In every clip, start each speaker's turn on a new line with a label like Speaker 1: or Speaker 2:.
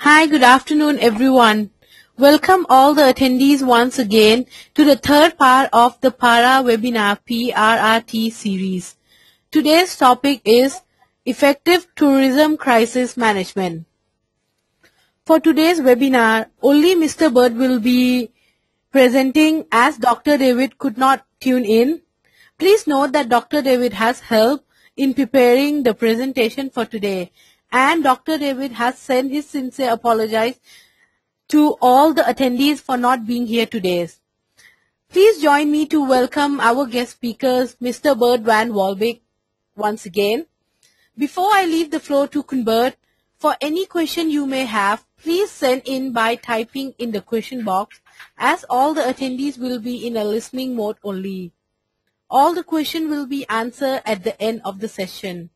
Speaker 1: Hi, good afternoon, everyone. Welcome all the attendees once again to the third part of the PARA webinar PRRT series. Today's topic is Effective Tourism Crisis Management. For today's webinar, only Mr. Bird will be presenting as Dr. David could not tune in. Please note that Dr. David has helped in preparing the presentation for today, and Dr. David has sent his sincere apologies to all the attendees for not being here today. Please join me to welcome our guest speakers, Mr. Bert Van Walbeek, once again. Before I leave the floor to Kunbert, for any question you may have, please send in by typing in the question box, as all the attendees will be in a listening mode only. All the questions will be answered at the end of the session.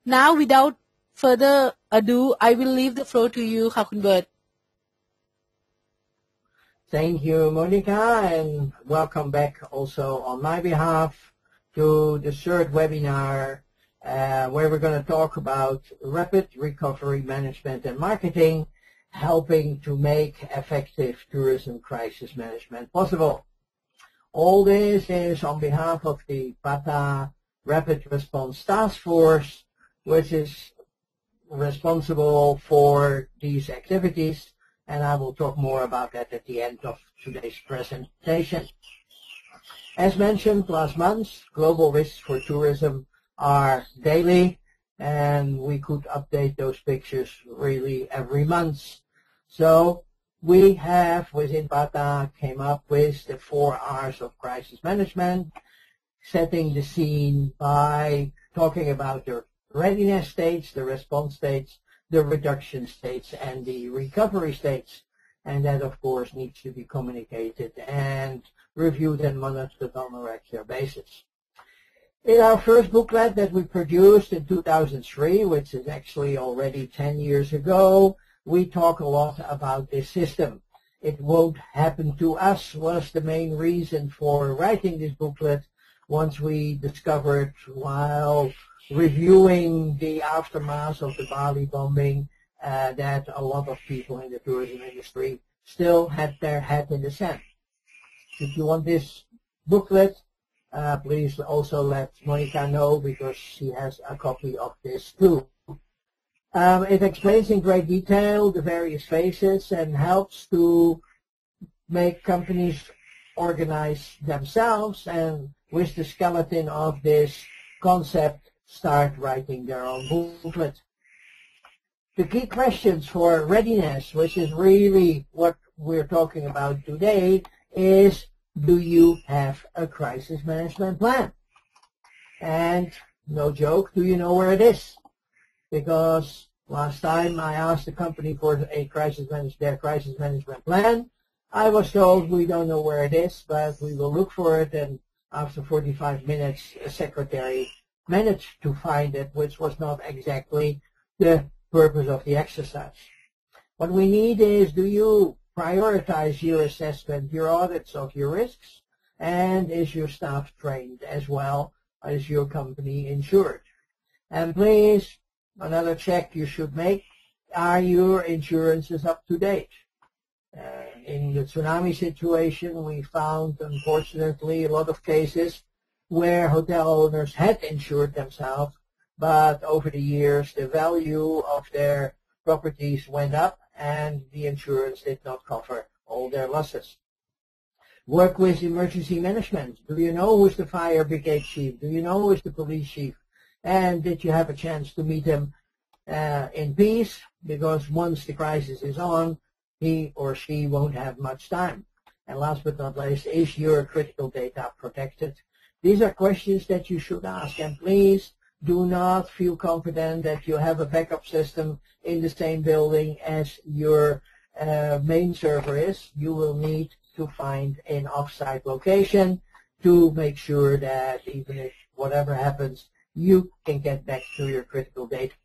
Speaker 1: Now, without further ado, I will leave the floor to you, Kunbert.
Speaker 2: Thank you, Monica, and welcome back also on my behalf to the third webinar where we're going to talk about rapid recovery management and marketing, helping to make effective tourism crisis management possible. All this is on behalf of the PATA Rapid Response Task Force, which is responsible for these activities, and I will talk more about that at the end of today's presentation. As mentioned last month, global risks for tourism are daily, and we could update those pictures really every month. So we have, within PATA, came up with the 4 R's of crisis management, setting the scene by talking about the readiness states, the response states, the reduction states, and the recovery states. And that, of course, needs to be communicated and reviewed and monitored on a regular basis. In our first booklet that we produced in 2003, which is actually already 10 years ago, we talk a lot about this system. It won't happen to us was the main reason for writing this booklet once we discovered while reviewing the aftermath of the Bali bombing that a lot of people in the tourism industry still had their head in the sand. If you want this booklet, please also let Monica know, because she has a copy of this too. It explains in great detail the various phases and helps to make companies organize themselves, and with the skeleton of this concept, start writing their own booklet. The key questions for readiness, which is really what we're talking about today, is: do you have a crisis management plan? And no joke, do you know where it is? Because last time I asked the company for their crisis management plan, I was told we don't know where it is, but we will look for it, and after 45 minutes, a secretary managed to find it, which was not exactly the purpose of the exercise. What we need is, do you prioritize your assessment, your audits of your risks, and is your staff trained as well as your company insured? And please, another check you should make, are your insurances up to date? In the tsunami situation, we found, unfortunately, a lot of cases where hotel owners had insured themselves, but over the years the value of their properties went up and the insurance did not cover all their losses. Work with emergency management. Do you know who's the fire brigade chief? Do you know who's the police chief? And did you have a chance to meet him in peace? Because once the crisis is on, he or she won't have much time. And last but not least, is your critical data protected? These are questions that you should ask, and please do not feel confident that you have a backup system in the same building as your main server is. You will need to find an off-site location to make sure that even if whatever happens, you can get back to your critical data.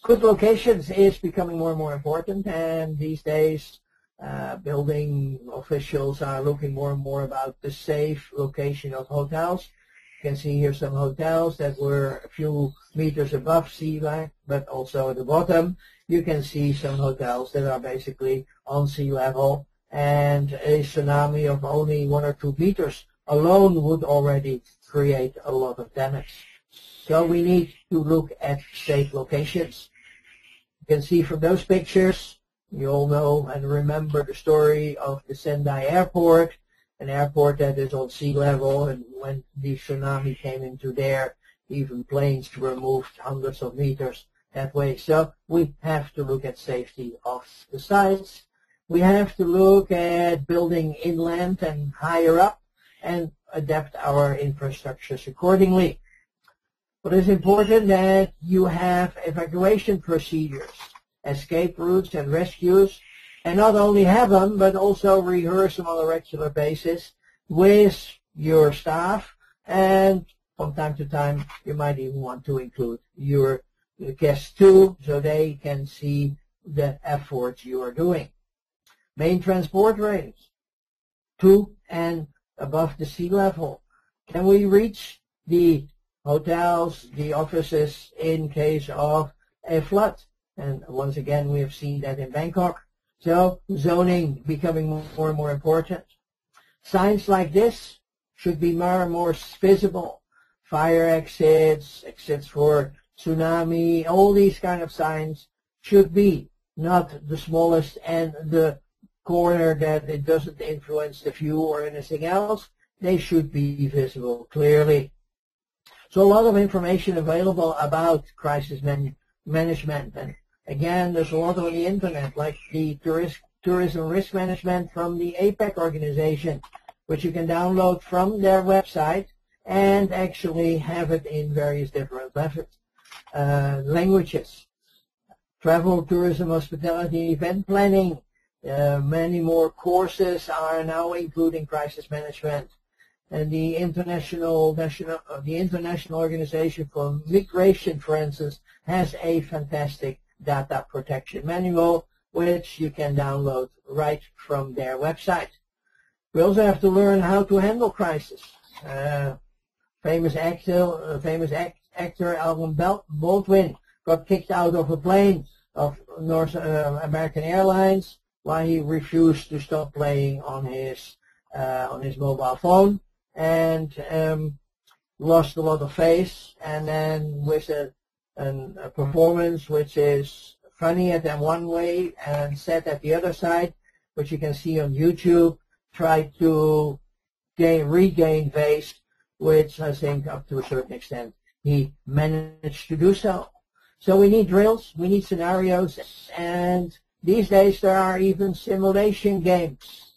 Speaker 2: Good locations is becoming more and more important, and these days building officials are looking more and more about the safe location of hotels. You can see here some hotels that were a few meters above sea level, but also at the bottom, you can see some hotels that are basically on sea level, and a tsunami of only 1 or 2 meters alone would already create a lot of damage. So we need to look at safe locations. You can see from those pictures, you all know and remember the story of the Sendai Airport, an airport that is on sea level, and when the tsunami came into there, even planes were moved hundreds of meters that way. So we have to look at safety of the sites. We have to look at building inland and higher up and adapt our infrastructures accordingly. But it's important that you have evacuation procedures, escape routes and rescues, and not only have them, but also rehearse them on a regular basis with your staff, and from time to time you might even want to include your guests too, so they can see the efforts you are doing. Main transport lanes to and above the sea level. Can we reach the hotels, the offices in case of a flood? And once again, we have seen that in Bangkok. So zoning becoming more and more important. Signs like this should be more and more visible. Fire exits, exits for tsunami, all these kind of signs should be not the smallest and the corner that it doesn't influence the view or anything else. They should be visible clearly. So a lot of information available about crisis management. And again, there's a lot on the internet, like the tourism risk management from the APEC organization, which you can download from their website and actually have it in various different languages. Travel, tourism, hospitality, event planning. Many more courses are now including crisis management. And the International Organization for Migration, for instance, has a fantastic data protection manual, which you can download right from their website. We also have to learn how to handle crisis. Famous actor Alvin Baldwin got kicked out of a plane of North American Airlines while he refused to stop playing on his mobile phone, and lost a lot of face, and then with a performance which is funny at that one way and sad at the other side, which you can see on YouTube, tried to regain face, which I think up to a certain extent he managed to do so. So we need drills, we need scenarios, and these days there are even simulation games.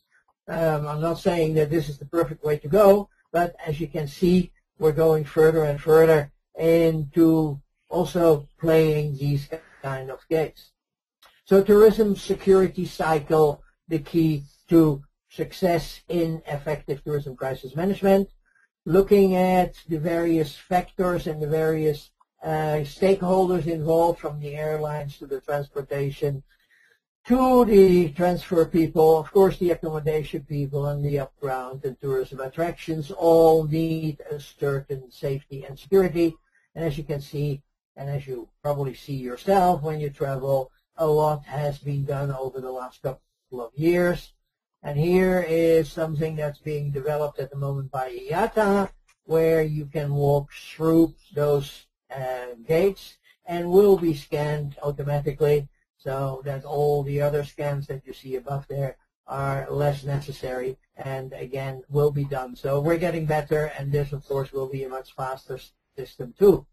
Speaker 2: I'm not saying that this is the perfect way to go, but as you can see, we're going further and further into also playing these kind of games. So tourism security cycle, the key to success in effective tourism crisis management, looking at the various factors and the various stakeholders involved, from the airlines to the transportation to the transfer people, of course the accommodation people and the upground and tourism attractions all need a certain safety and security. And as you can see, and as you probably see yourself when you travel, a lot has been done over the last couple of years. And here is something that's being developed at the moment by IATA, where you can walk through those gates and will be scanned automatically, so that all the other scans that you see above there are less necessary and again will be done. So we're getting better, and this of course will be a much faster system too.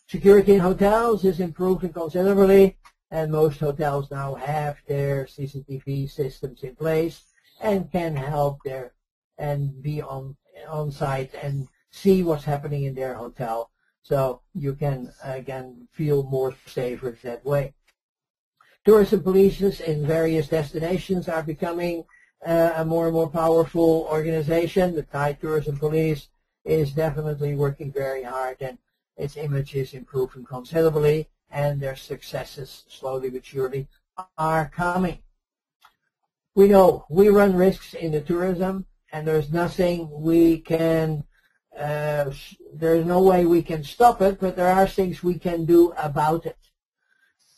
Speaker 2: Security in hotels is improving considerably, and most hotels now have their CCTV systems in place and can help there and be on site and see what's happening in their hotel, so you can again feel more safer that way. Tourism polices in various destinations are becoming a more and more powerful organization. The Thai Tourism Police is definitely working very hard, and its image is improving considerably, and their successes slowly but surely are coming. We know we run risks in the tourism, and there's nothing we can, there's no way we can stop it, but there are things we can do about it.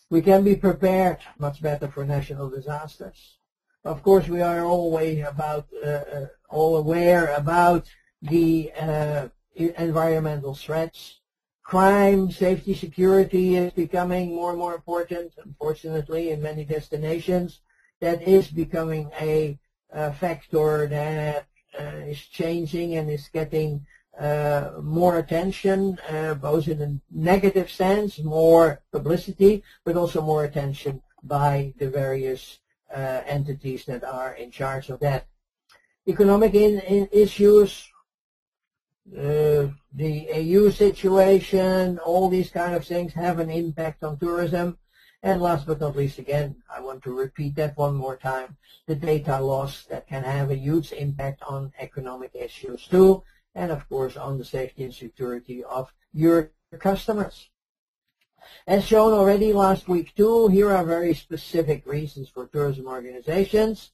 Speaker 2: We can be prepared much better for national disasters. Of course, we are always all aware about the environmental threats. Crime, safety, security is becoming more and more important, unfortunately, in many destinations. That is becoming a factor that is changing and is getting more attention, both in a negative sense, more publicity, but also more attention by the various entities that are in charge of that. Economic issues, the EU situation, all these kind of things have an impact on tourism. And last but not least, again, I want to repeat that one more time, the data loss that can have a huge impact on economic issues too, and of course on the safety and security of your customers. As shown already last week too, here are very specific reasons for tourism organizations.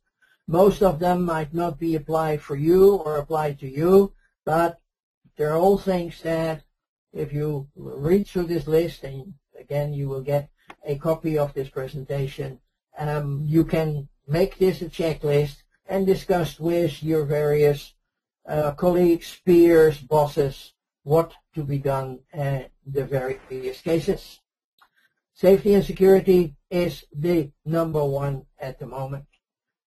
Speaker 2: Most of them might not be applied for you or applied to you, but they're all things that if you read through this list, and again you will get a copy of this presentation, you can make this a checklist and discuss with your various colleagues, peers, bosses, what to be done in the various cases. Safety and security is the number one at the moment.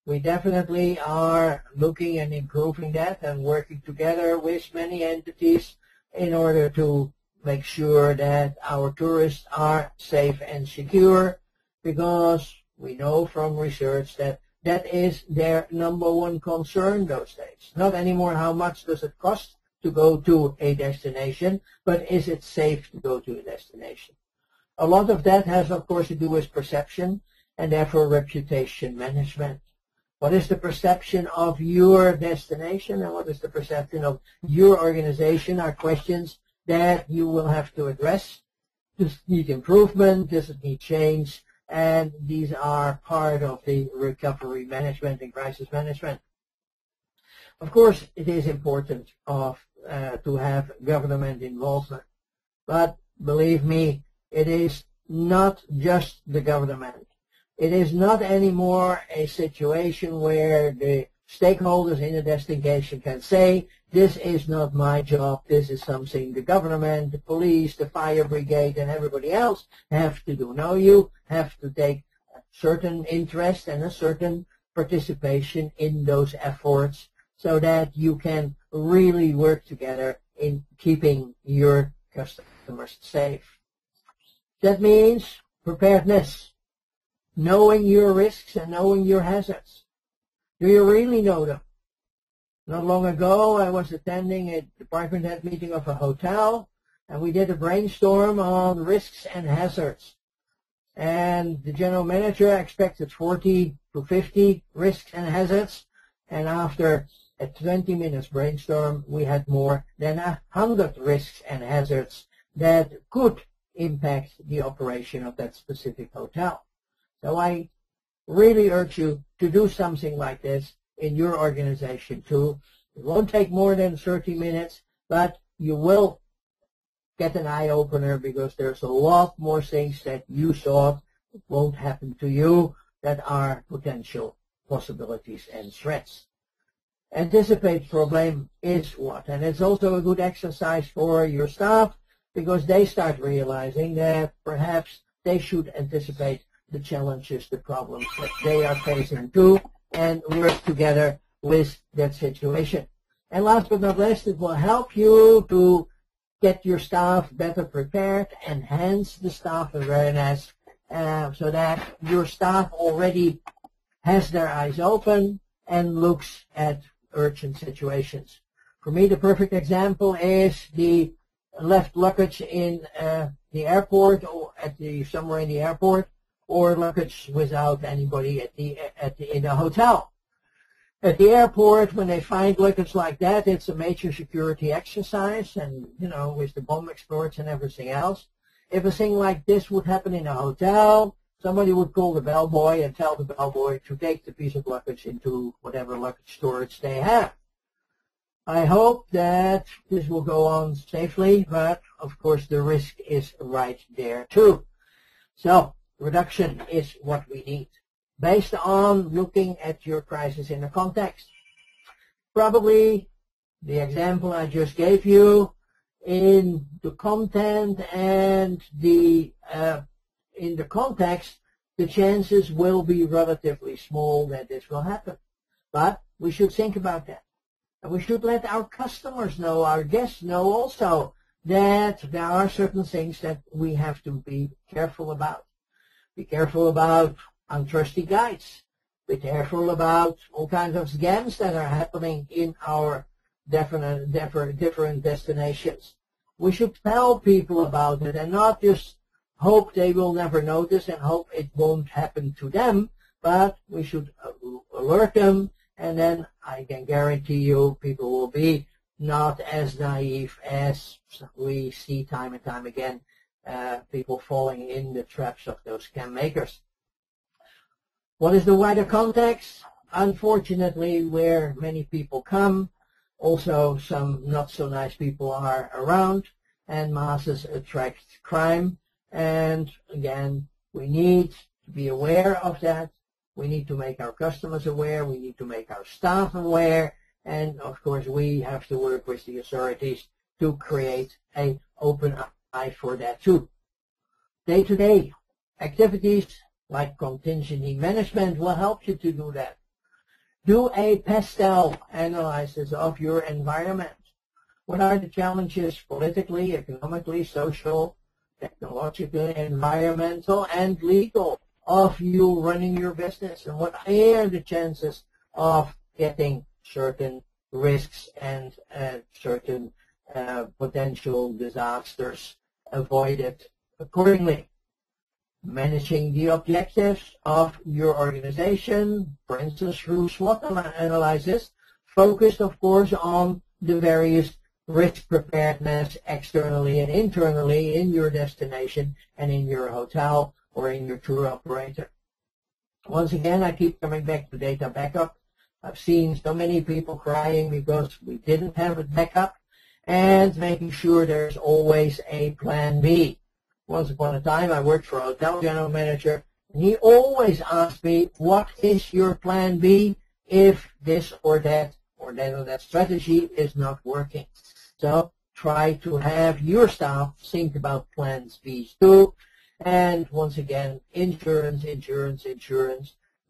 Speaker 2: We definitely are looking and improving that and working together with many entities in order to make sure that our tourists are safe and secure, because we know from research that that is their number one concern those days. Not anymore how much does it cost to go to a destination, but is it safe to go to a destination? A lot of that has, of course, to do with perception and therefore reputation management. What is the perception of your destination and what is the perception of your organization are questions that you will have to address. Does it need improvement? Does it need change? And these are part of the recovery management and crisis management. Of course, it is important to have government involvement. But believe me, it is not just the government. It is not anymore a situation where the stakeholders in a destination can say, this is not my job, this is something the government, the police, the fire brigade, and everybody else have to do. No, you have to take a certain interest and a certain participation in those efforts so that you can really work together in keeping your customers safe. That means preparedness, knowing your risks and knowing your hazards. Do you really know them? Not long ago, I was attending a department head meeting of a hotel, and we did a brainstorm on risks and hazards. And the general manager expected 40 to 50 risks and hazards, and after a 20 minutes brainstorm, we had more than 100 risks and hazards that could impact the operation of that specific hotel. So I really urge you to do something like this in your organization too. It won't take more than 30 minutes, but you will get an eye-opener because there's a lot more things that you thought won't happen to you that are potential possibilities and threats. Anticipate problem is what? And it's also a good exercise for your staff because they start realizing that perhaps they should anticipate the challenges, the problems that they are facing too, and work together with that situation. And last but not least, it will help you to get your staff better prepared, enhance the staff awareness, so that your staff already has their eyes open and looks at urgent situations. For me, the perfect example is the left luggage in the airport or somewhere in the airport, or luggage without anybody in the hotel. At the airport, when they find luggage like that, it's a major security exercise, and with the bomb exploits and everything else. If a thing like this would happen in a hotel, somebody would call the bellboy and tell the bellboy to take the piece of luggage into whatever luggage storage they have. I hope that this will go on safely, but of course the risk is right there too. So reduction is what we need, based on looking at your crisis in a context. Probably the example I just gave you in the content and in the context, the chances will be relatively small that this will happen. But we should think about that. And we should let our customers know, our guests know also, that there are certain things that we have to be careful about. Be careful about untrusty guides. Be careful about all kinds of scams that are happening in our different destinations. We should tell people about it and not just hope they will never notice and hope it won't happen to them, but we should alert them, and then I can guarantee you people will be not as naive as we see time and time again, people falling in the traps of those scam makers. What is the wider context? Unfortunately, where many people come, also some not so nice people are around, and masses attract crime. And again, we need to be aware of that. We need to make our customers aware. We need to make our staff aware. And of course, we have to work with the authorities to create an open eye for that too. Day-to-day activities like contingency management will help you to do that. Do a pastel analysis of your environment. What are the challenges politically, economically, social, technological, environmental, and legal of you running your business? And what are the chances of getting certain risks and certain potential disasters avoided accordingly? Managing the objectives of your organization, for instance, through SWOT analysis, focused, of course, on the various risk preparedness externally and internally in your destination and in your hotel or in your tour operator. Once again, I keep coming back to data backup. I've seen so many people crying because we didn't have a backup, and making sure there's always a plan B. Once upon a time, I worked for a hotel general manager, and he always asked me, what is your plan B if this or that strategy is not working? So try to have your staff think about plans B too. And once again, insurance.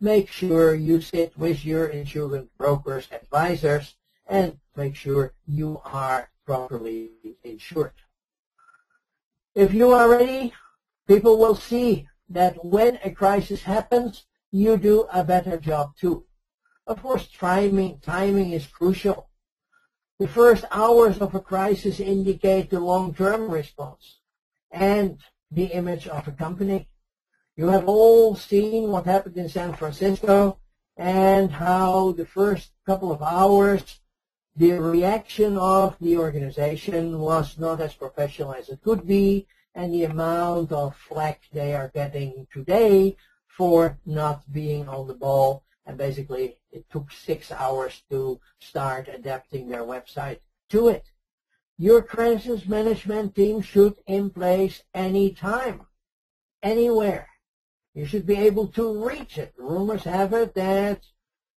Speaker 2: Make sure you sit with your insurance brokers, advisors, and make sure you are properly insured. If you are ready, people will see that when a crisis happens, you do a better job too. Of course, timing is crucial. The first hours of a crisis indicate the long-term response and the image of a company. You have all seen what happened in San Francisco and how the first couple of hours, the reaction of the organization was not as professional as it could be, and the amount of flack they are getting today for not being on the ball. And basically, it took 6 hours to start adapting their website to it. Your crisis management team should in place anytime, anywhere. You should be able to reach it. Rumors have it that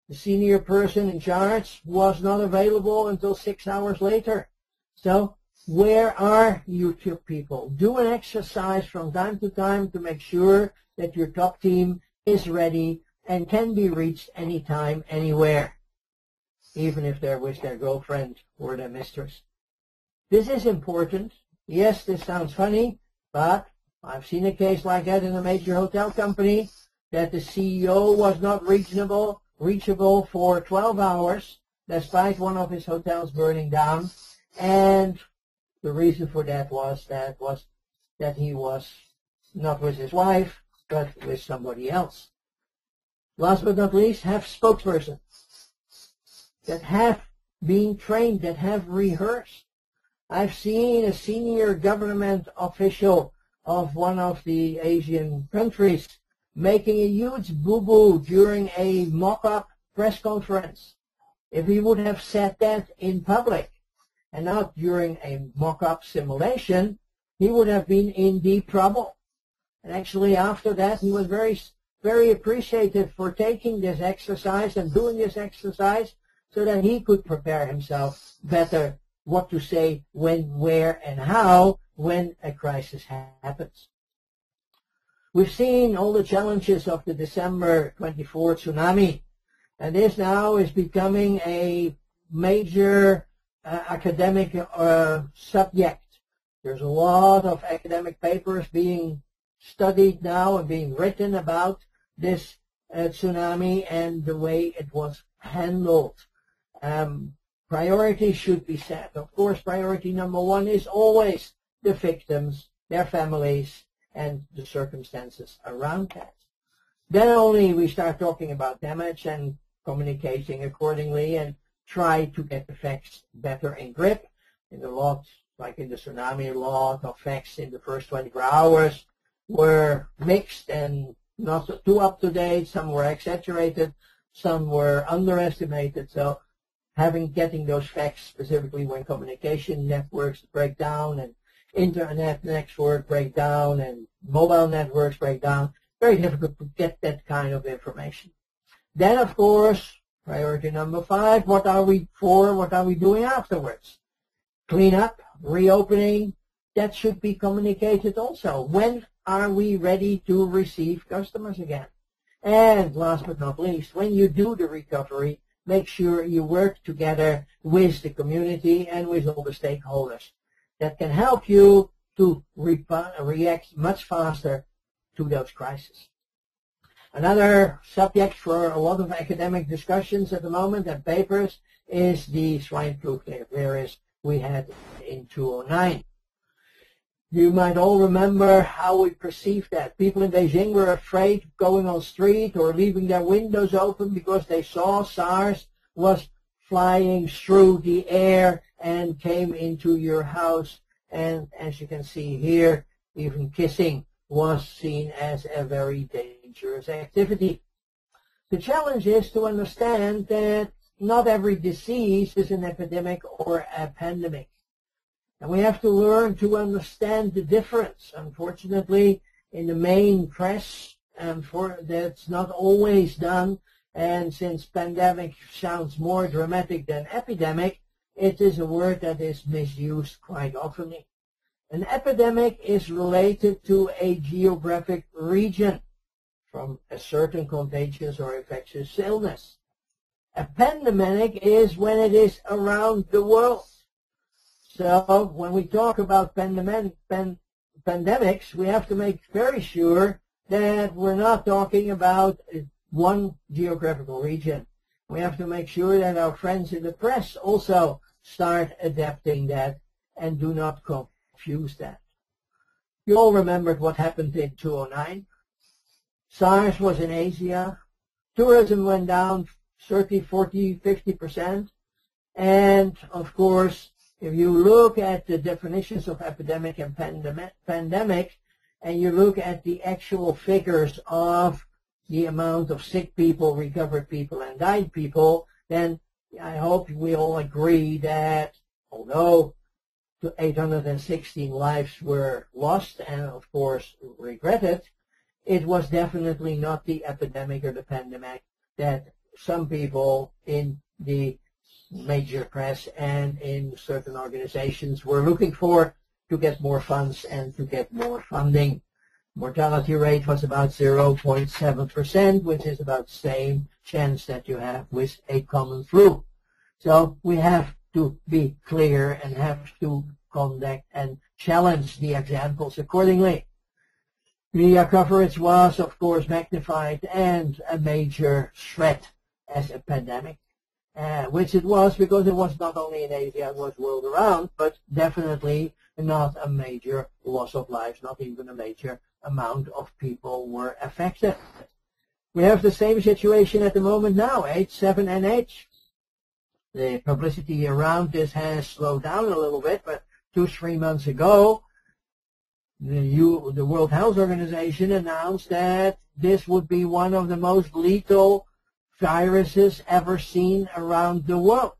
Speaker 2: the senior person in charge was not available until 6 hours later. So where are you two people? Do an exercise from time to time to make sure that your top team is ready and can be reached anytime, anywhere, even if they're with their girlfriend or their mistress. This is important. Yes, this sounds funny, but I've seen a case like that in a major hotel company, that the CEO was not reachable for 12 hours, despite one of his hotels burning down, and the reason for that was that he was not with his wife, but with somebody else. Last but not least, have spokespersons that have been trained, that have rehearsed. I've seen a senior government official of one of the Asian countries making a huge boo-boo during a mock-up press conference. If he would have said that in public and not during a mock-up simulation, he would have been in deep trouble. And actually after that, he was very appreciative for taking this exercise and doing this exercise so that he could prepare himself better what to say, when, where, and how when a crisis happens. We've seen all the challenges of the December 24 tsunami, and this now is becoming a major academic subject. There's a lot of academic papers being studied now and being written about this tsunami and the way it was handled. Priorities should be set. Of course, priority number one is always the victims, their families, and the circumstances around that. Then only we start talking about damage and communicating accordingly and try to get the facts better in grip. In a lot, like in the tsunami, a lot of facts in the first 24 hours were mixed and not too up to date. Some were exaggerated, some were underestimated. So getting those facts specifically when communication networks break down and internet networks break down and mobile networks break down, very difficult to get that kind of information. Then, of course, priority number 5, what are we for? What are we doing afterwards? Clean up, reopening, that should be communicated also. When are we ready to receive customers again? And last but not least, when you do the recovery, make sure you work together with the community and with all the stakeholders. That can help you to react much faster to those crises. Another subject for a lot of academic discussions at the moment and papers is the swine flu virus we had in 2009. You might all remember how we perceived that. People in Beijing were afraid of going on the street or leaving their windows open because they saw SARS was flying through the air and came into your house. And as you can see here, even kissing was seen as a very dangerous activity. The challenge is to understand that not every disease is an epidemic or a pandemic. And we have to learn to understand the difference. Unfortunately, in the main press, that's not always done. And since pandemic sounds more dramatic than epidemic, it is a word that is misused quite often. An epidemic is related to a geographic region from a certain contagious or infectious illness. A pandemic is when it is around the world. So when we talk about pandemics, we have to make very sure that we're not talking about one geographical region. We have to make sure that our friends in the press also start adapting that and do not confuse that. You all remembered what happened in 2009. SARS was in Asia. Tourism went down 30, 40, 50%. And, of course, if you look at the definitions of epidemic and pandemic, and you look at the actual figures of the amount of sick people, recovered people, and died people, then I hope we all agree that although 816 lives were lost and, of course, regretted, it was definitely not the epidemic or the pandemic that some people in the major press and in certain organizations were looking for to get more funds and to get more funding. Mortality rate was about 0.7%, which is about the same chance that you have with a common flu. So we have to be clear and have to conduct and challenge the examples accordingly. Media coverage was, of course, magnified and a major threat as a pandemic. Which it was because it was not only in Asia, it was world around, but definitely not a major loss of lives, not even a major amount of people were affected. We have the same situation at the moment now, H7N8. The publicity around this has slowed down a little bit, but 2-3 months ago, the World Health Organization announced that this would be one of the most lethal viruses ever seen around the world.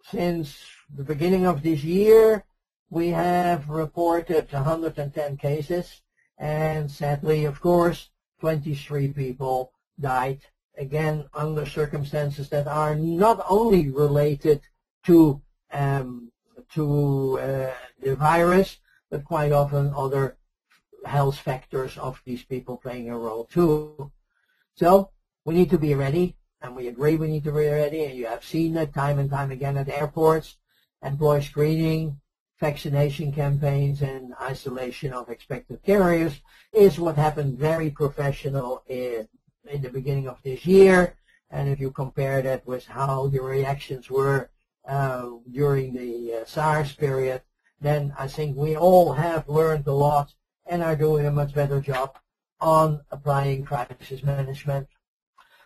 Speaker 2: Since the beginning of this year, we have reported 110 cases, and sadly, of course, 23 people died, again, under circumstances that are not only related to the virus, but quite often other health factors of these people playing a role too. So we need to be ready, and we agree we need to be ready, and you have seen that time and time again at airports, employee screening, vaccination campaigns, and isolation of expected carriers is what happened very professional in the beginning of this year. And if you compare that with how the reactions were during the SARS period, then I think we all have learned a lot and are doing a much better job on applying crisis management.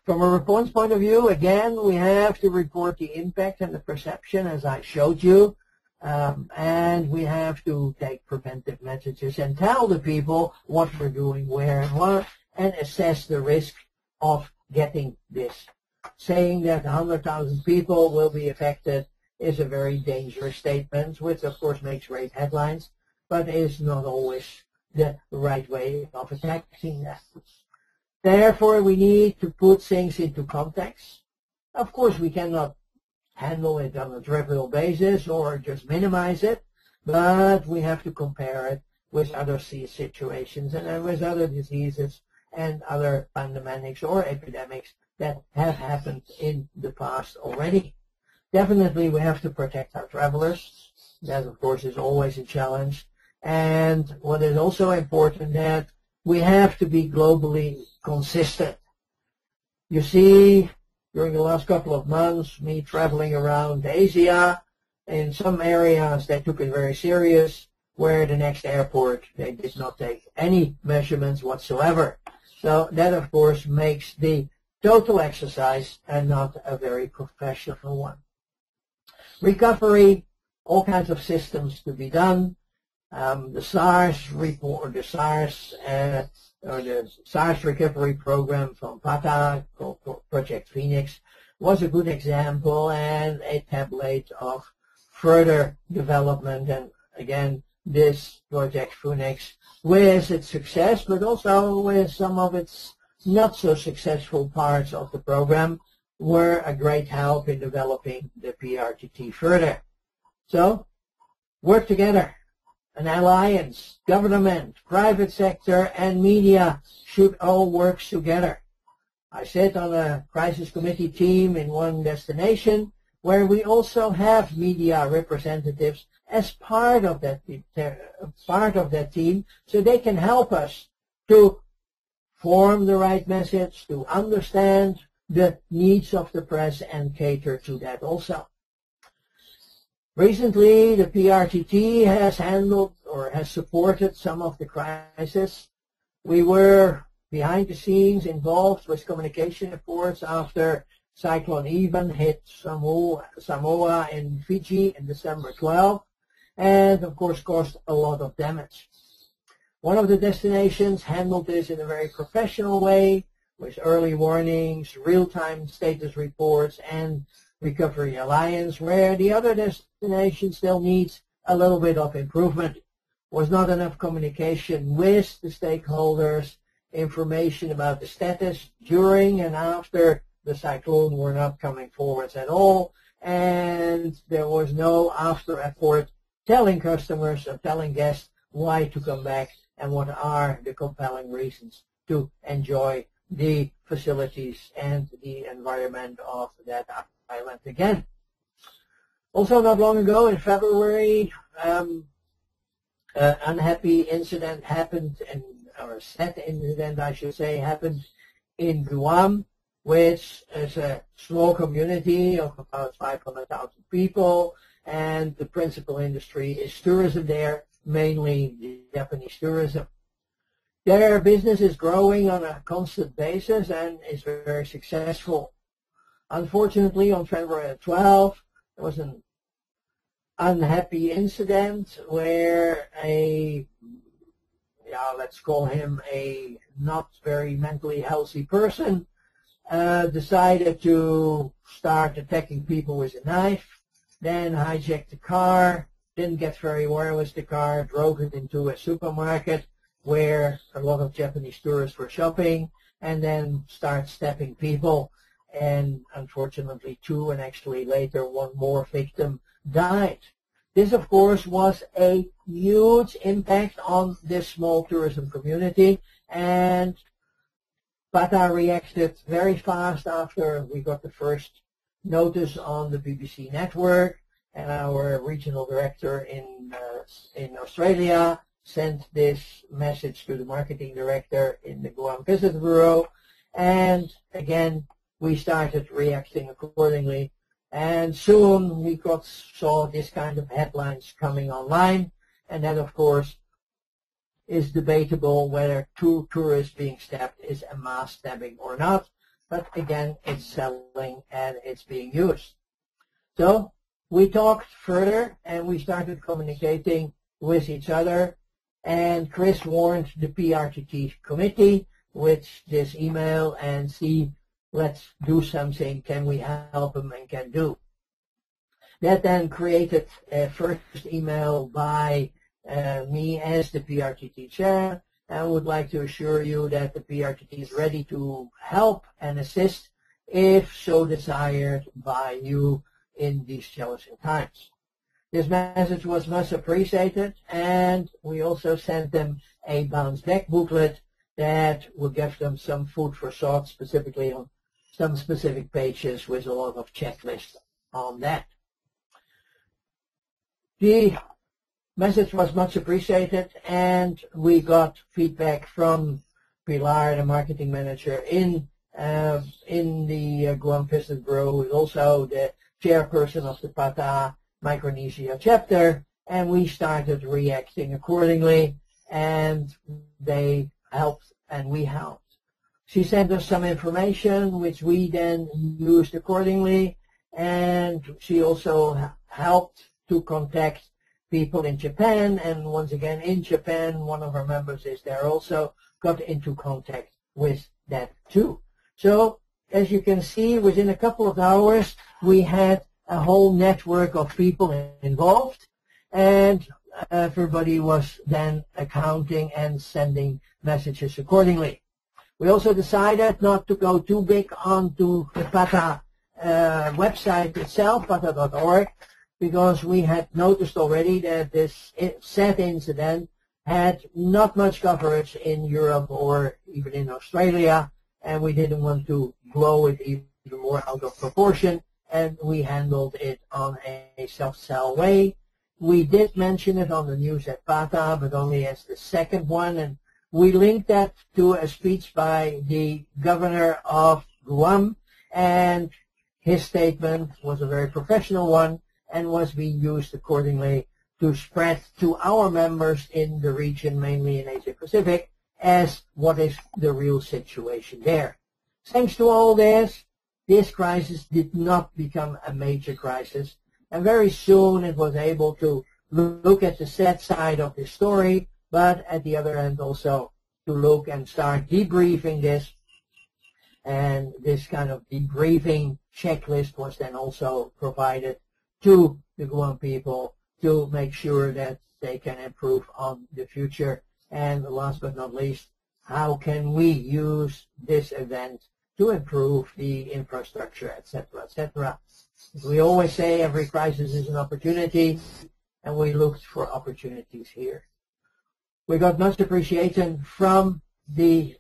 Speaker 2: From a response point of view, again, we have to report the impact and the perception, as I showed you, and we have to take preventive messages and tell the people what we're doing, where and what, and assess the risk of getting this. Saying that 100,000 people will be affected is a very dangerous statement, which of course makes great headlines, but is not always the right way of attacking that. Therefore, we need to put things into context. Of course, we cannot handle it on a trivial basis or just minimize it, but we have to compare it with other situations and with other diseases and other pandemics or epidemics that have happened in the past already. Definitely, we have to protect our travelers. That, of course, is always a challenge. And what is also important, that we have to be globally consistent. You see, during the last couple of months, me traveling around Asia, in some areas they took it very serious, where the next airport they did not take any measurements whatsoever. So that, of course, makes the total exercise and not a very professional one. Recovery, all kinds of systems to be done. The SARS report, the SARS recovery program from PATA, called Project Phoenix, was a good example and a template of further development. And again, this Project Phoenix, with its success, but also with some of its not so successful parts of the program, were a great help in developing the PRTT further. So, work together. An alliance, government, private sector, and media should all work together. I sit on a crisis committee team in one destination where we also have media representatives as part of that team, so they can help us to form the right message, to understand the needs of the press and cater to that also. Recently, the PRTT has handled or has supported some of the crisis. We were behind the scenes involved with communication efforts after Cyclone Evan hit Samoa and Fiji in December 12, and of course caused a lot of damage. One of the destinations handled this in a very professional way, with early warnings, real-time status reports, and Recovery Alliance, where the other destination still needs a little bit of improvement. Was not enough communication with the stakeholders, information about the status during and after the cyclone were not coming forwards at all, and there was no after effort telling customers or telling guests why to come back and what are the compelling reasons to enjoy the facilities and the environment of that island again. Also, not long ago in February, an unhappy incident happened, or a sad incident, I should say, happened in Guam, which is a small community of about 500,000 people, and the principal industry is tourism there, mainly the Japanese tourism. Their business is growing on a constant basis and is very successful. Unfortunately, on February 12th, there was an unhappy incident where let's call him a not very mentally healthy person, decided to start attacking people with a knife, then hijacked the car, didn't get very well with the car, drove it into a supermarket where a lot of Japanese tourists were shopping, and then start stabbing people. And unfortunately, 2 and actually later 1 more victim died. This, of course, was a huge impact on this small tourism community, and PATA reacted very fast after we got the first notice on the BBC network, and our regional director in Australia sent this message to the marketing director in the Guam Visitor Bureau, and again we started reacting accordingly. And soon we saw this kind of headlines coming online, and that of course is debatable whether 2 tourists being stabbed is a mass stabbing or not, but again it's selling and it's being used. So we talked further and we started communicating with each other, and Chris warned the PRTT committee with this email and see, let's do something, can we help them and can do. That then created a first email by me as the PRTT chair, and I would like to assure you that the PRTT is ready to help and assist if so desired by you in these challenging times. This message was much appreciated, and we also sent them a bounce back booklet that will give them some food for thought, specifically on some specific pages with a lot of checklists on that. The message was much appreciated, and we got feedback from Pilar, the marketing manager in the Guam Business Bureau, who is also the chairperson of the PATA Micronesia chapter, and we started reacting accordingly, and they helped and we helped. She sent us some information which we then used accordingly, and she also helped to contact people in Japan, and once again in Japan, one of our members is there also, got into contact with that too. So as you can see, within a couple of hours we had a whole network of people involved, and everybody was then accounting and sending messages accordingly. We also decided not to go too big onto the PATA website itself, pata.org, because we had noticed already that this sad incident had not much coverage in Europe or even in Australia, and we didn't want to blow it even more out of proportion, and we handled it on a soft-sell way. We did mention it on the news at PATA, but only as the second one, and we linked that to a speech by the governor of Guam, and his statement was a very professional one and was being used accordingly to spread to our members in the region, mainly in Asia Pacific, as what is the real situation there. Thanks to all this crisis did not become a major crisis, and very soon it was able to look at the sad side of the story, but at the other end also to look and start debriefing this, and this kind of debriefing checklist was then also provided to the Guam people to make sure that they can improve on the future. And last but not least, how can we use this event to improve the infrastructure, etc., etc. We always say every crisis is an opportunity, and we looked for opportunities here. We got much appreciation from the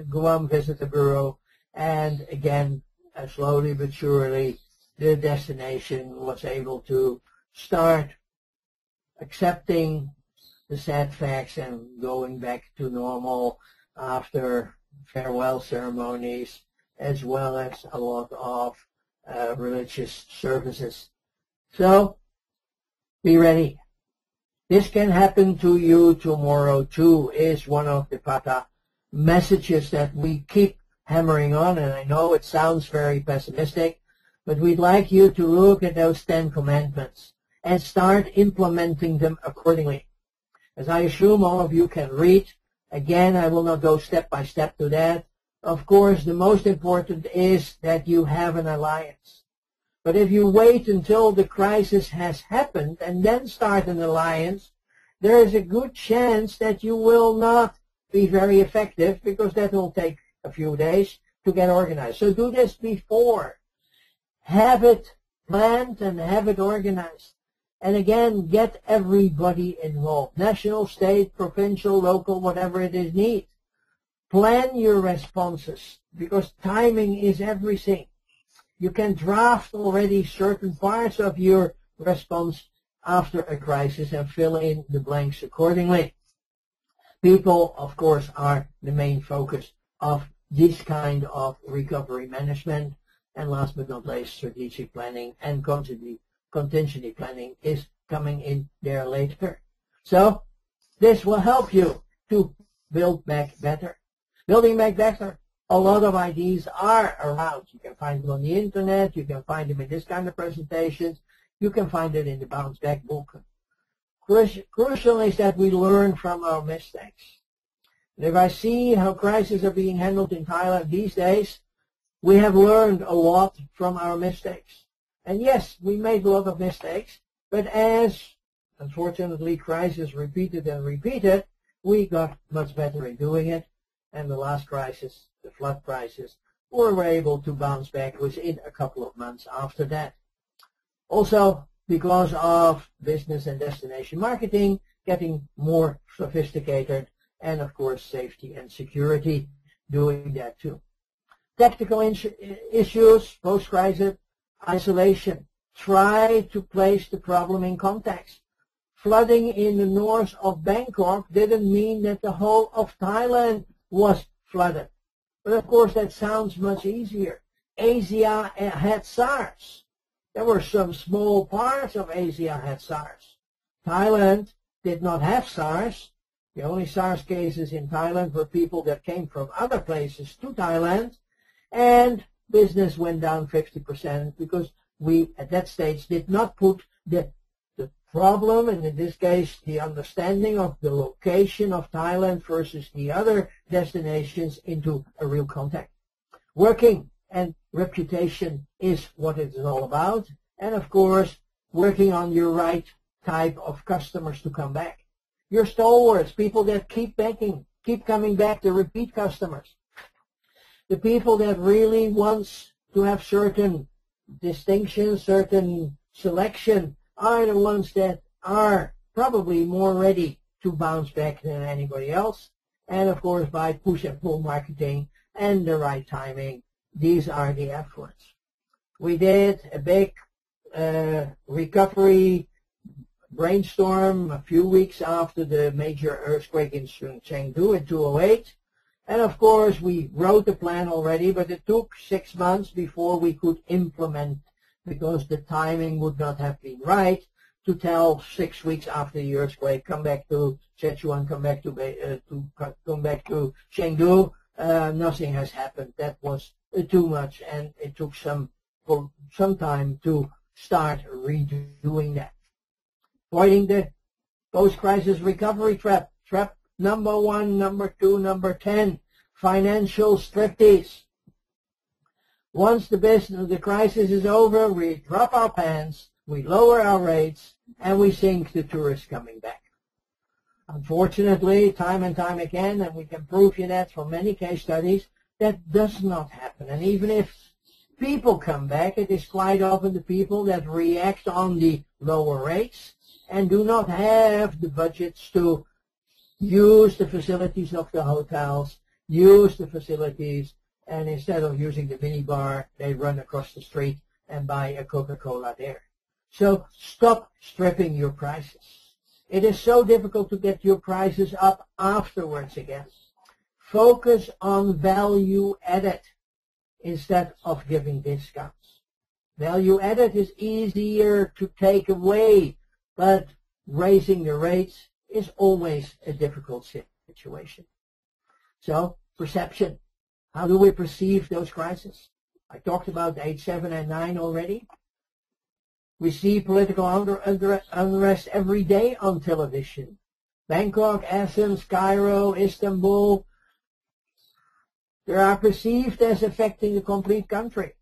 Speaker 2: Guam Visitor Bureau, and again, slowly but surely, the destination was able to start accepting the sad facts and going back to normal after farewell ceremonies, as well as a lot of religious services. So, be ready. This can happen to you tomorrow too, is one of the PATA messages that we keep hammering on, and I know it sounds very pessimistic, but we'd like you to look at those 10 commandments and start implementing them accordingly. As I assume all of you can read, again, I will not go step by step to that. Of course, the most important is that you have an alliance. But if you wait until the crisis has happened and then start an alliance, there is a good chance that you will not be very effective, because that will take a few days to get organized. So do this before. Have it planned and have it organized. And again, get everybody involved. National, state, provincial, local, whatever it is need. Plan your responses, because timing is everything. You can draft already certain parts of your response after a crisis and fill in the blanks accordingly. People, of course, are the main focus of this kind of recovery management. And last but not least, strategic planning and contingency planning is coming in there later. So this will help you to build back better. Building back better, a lot of ideas are around. You can find them on the internet. You can find them in this kind of presentations. You can find it in the Bounce Back book. Crucial is that we learn from our mistakes. And if I see how crises are being handled in Thailand these days, we have learned a lot from our mistakes. And yes, we made a lot of mistakes, but as, unfortunately, crises repeated and repeated, we got much better in doing it. And the last crisis, the flood crisis, we were able to bounce back within a couple of months after that. Also, because of business and destination marketing getting more sophisticated, and of course safety and security doing that too. Tactical issues, post-crisis, isolation. Try to place the problem in context. Flooding in the north of Bangkok didn't mean that the whole of Thailand was flooded. But of course that sounds much easier. Asia had SARS. There were some small parts of Asia had SARS. Thailand did not have SARS. The only SARS cases in Thailand were people that came from other places to Thailand, and business went down 50% because we, at that stage, did not put the problem, and in this case, the understanding of the location of Thailand versus the other destinations into a real context. Working and reputation is what it is all about, and of course, working on your right type of customers to come back. Your stalwarts, people that keep banking, keep coming back, the repeat customers. The people that really wants to have certain distinctions, certain selection, are the ones that are probably more ready to bounce back than anybody else. And of course, by push and pull marketing and the right timing, these are the efforts. We did a big recovery brainstorm a few weeks after the major earthquake in Chengdu in 2008. And of course, we wrote the plan already, but it took 6 months before we could implement, because the timing would not have been right to tell 6 weeks after the earthquake, come back to Sichuan, come back to Chengdu. Nothing has happened. That was too much, and it took some time to start redoing that. Avoiding the post-crisis recovery trap. Trap number 1, number 2, number 10, financial striptease. Once the crisis is over, we drop our pants, we lower our rates, and we sink the tourists coming back. Unfortunately, time and time again, and we can prove you that from many case studies, that does not happen. And even if people come back, it is quite often the people that react on the lower rates and do not have the budgets to use the facilities of the hotels, use the facilities, and instead of using the minibar, they run across the street and buy a Coca-Cola there. So stop stripping your prices. It is so difficult to get your prices up afterwards again. Focus on value added instead of giving discounts. Value added is easier to take away, but raising the rates is always a difficult situation. So, perception. How do we perceive those crises? I talked about 8, 7, and 9 already. We see political unrest every day on television. Bangkok, Athens, Cairo, Istanbul. They are perceived as affecting the complete country.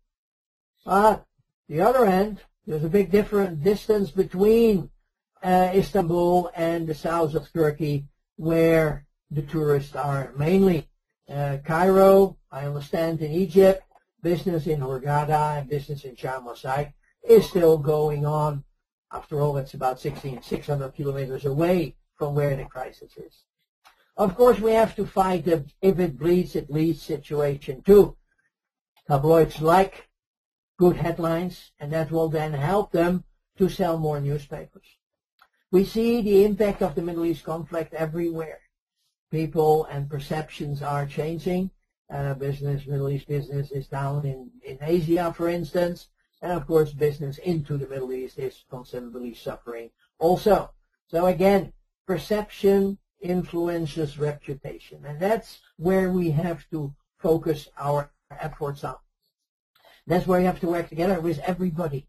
Speaker 2: But The other end, there's a big distance between Istanbul and the south of Turkey, where the tourists are mainly. Cairo, I understand, in Egypt, business in Hurghada and business in Sharm el-Sheikh is still going on. After all, it's about 600 kilometers away from where the crisis is. Of course, we have to fight the if it bleeds, it leads situation too. Tabloids like good headlines, and that will then help them to sell more newspapers. We see the impact of the Middle East conflict everywhere. People and perceptions are changing. Middle East business is down in Asia, for instance. And of course, business into the Middle East is considerably suffering also. So again, perception influences reputation. And that's where we have to focus our efforts on. That's where you have to work together with everybody.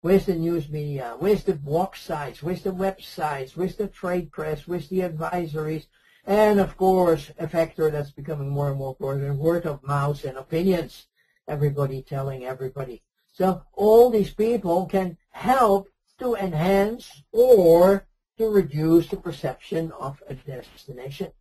Speaker 2: With the news media, with the blog sites, with the websites, with the trade press, with the advisories, and of course, a factor that's becoming more and more important, word of mouth and opinions. Everybody telling everybody. So all these people can help to enhance or to reduce the perception of a destination.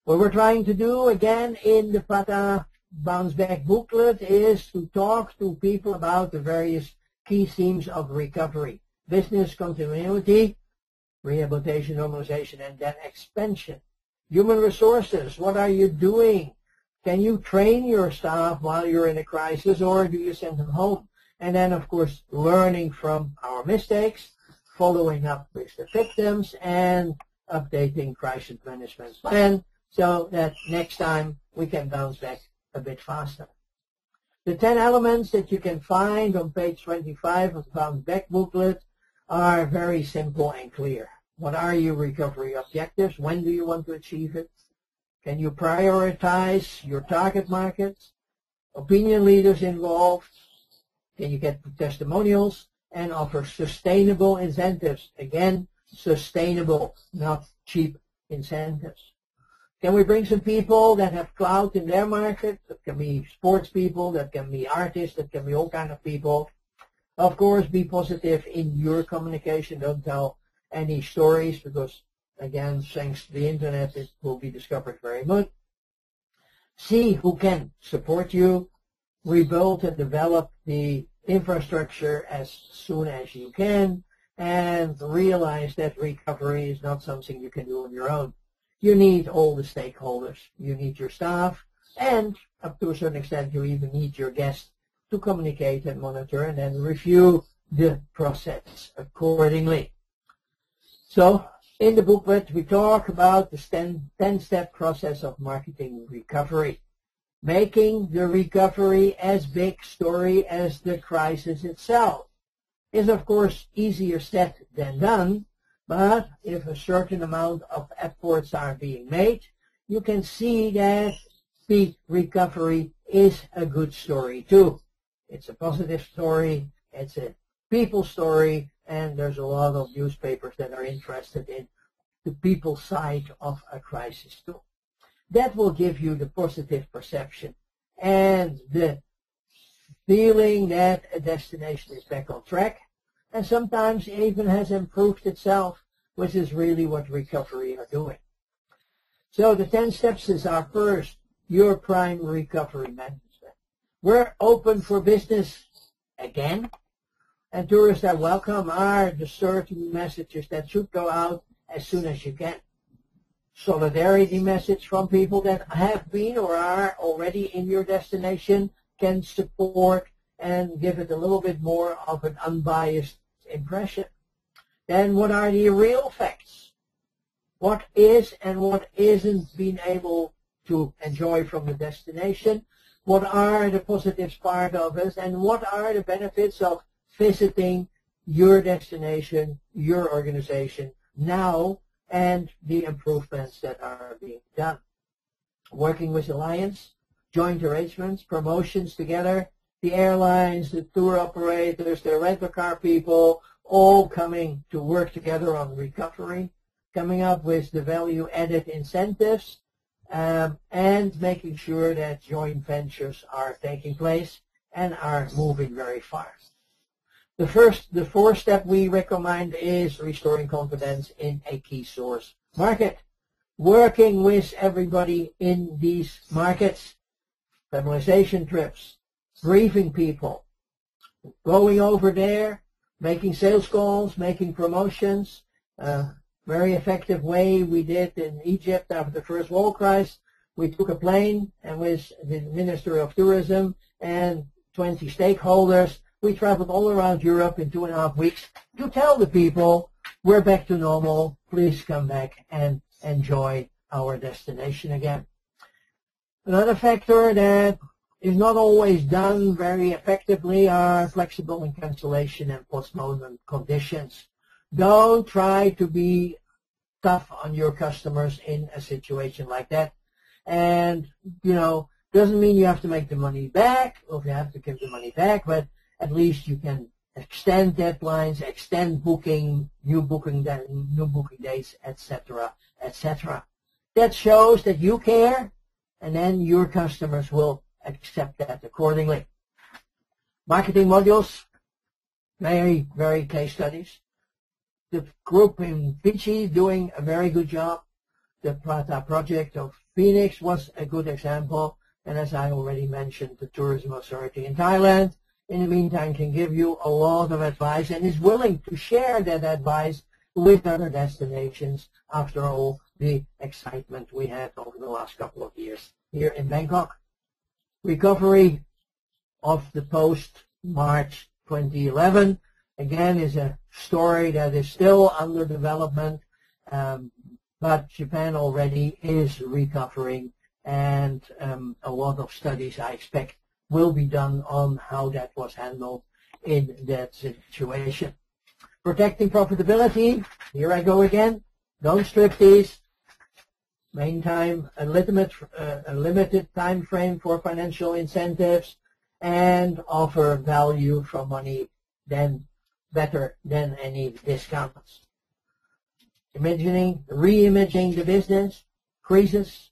Speaker 2: What we're trying to do, again, in the PATA Bounce Back booklet is to talk to people about the various key themes of recovery. Business continuity, rehabilitation, normalization, and then expansion. Human resources, what are you doing? Can you train your staff while you're in a crisis, or do you send them home? And then, of course, learning from our mistakes, following up with the victims, and updating crisis management plan so that next time we can bounce back a bit faster. The 10 elements that you can find on page 25 of the Bounce Back booklet are very simple and clear. What are your recovery objectives? When do you want to achieve it? Can you prioritize your target markets? Opinion leaders involved? Can you get testimonials and offer sustainable incentives? Again, sustainable, not cheap incentives. Can we bring some people that have clout in their market? That can be sports people, that can be artists, that can be all kind of people. Of course, be positive in your communication. Don't tell any stories because, again, thanks to the internet, it will be discovered very much. See who can support you. Rebuild and develop the infrastructure as soon as you can. And realize that recovery is not something you can do on your own. You need all the stakeholders. You need your staff. And up to a certain extent, you even need your guests to communicate and monitor and then review the process accordingly. So, in the booklet, we talk about the 10-step process of marketing recovery. Making the recovery as big story as the crisis itself is, of course, easier said than done, but if a certain amount of efforts are being made, you can see that the recovery is a good story too. It's a positive story, it's a people story, and there's a lot of newspapers that are interested in the people side of a crisis too. That will give you the positive perception and the feeling that a destination is back on track, and sometimes it even has improved itself, which is really what recovery are doing. So the 10 steps is our first, your prime recovery management. We're open for business again, and tourists are welcome are the certain messages that should go out as soon as you can. Solidarity message from people that have been or are already in your destination can support and give it a little bit more of an unbiased impression. Then what are the real facts? What is and what isn't being able to enjoy from the destination? What are the positives part of it? And what are the benefits of visiting your destination, your organization now, and the improvements that are being done? Working with Alliance, joint arrangements, promotions together, the airlines, the tour operators, the rental car people, all coming to work together on recovery, coming up with the value-added incentives, and making sure that joint ventures are taking place and are moving very fast. The fourth step we recommend is restoring confidence in a key source market. Working with everybody in these markets, familiarization trips, briefing people, going over there, making sales calls, making promotions. Very effective way we did in Egypt after the first wall crisis. We took a plane and with the Ministry of Tourism and 20 stakeholders, we traveled all around Europe in 2.5 weeks to tell the people we're back to normal. Please come back and enjoy our destination again. Another factor that is not always done very effectively are flexible and cancellation and postponement conditions. Don't try to be tough on your customers in a situation like that. And, doesn't mean you have to make the money back or you have to give the money back, but at least you can extend deadlines, extend new booking dates, etc., etc. That shows that you care, and then your customers will accept that accordingly. Marketing modules, very, very case studies. The group in Fiji doing a very good job. The Prata project of Phoenix was a good example. And as I already mentioned, the Tourism Authority in Thailand, in the meantime, can give you a lot of advice and is willing to share that advice with other destinations after all the excitement we had over the last couple of years here in Bangkok. Recovery of the post-March 2011, again, is a story that is still under development, but Japan already is recovering, and a lot of studies, I expect, will be done on how that was handled in that situation. Protecting profitability, here I go again. Don't strip these. Maintain a limited time frame for financial incentives and offer value for money better than any discounts. Re-imaging the business, crisis,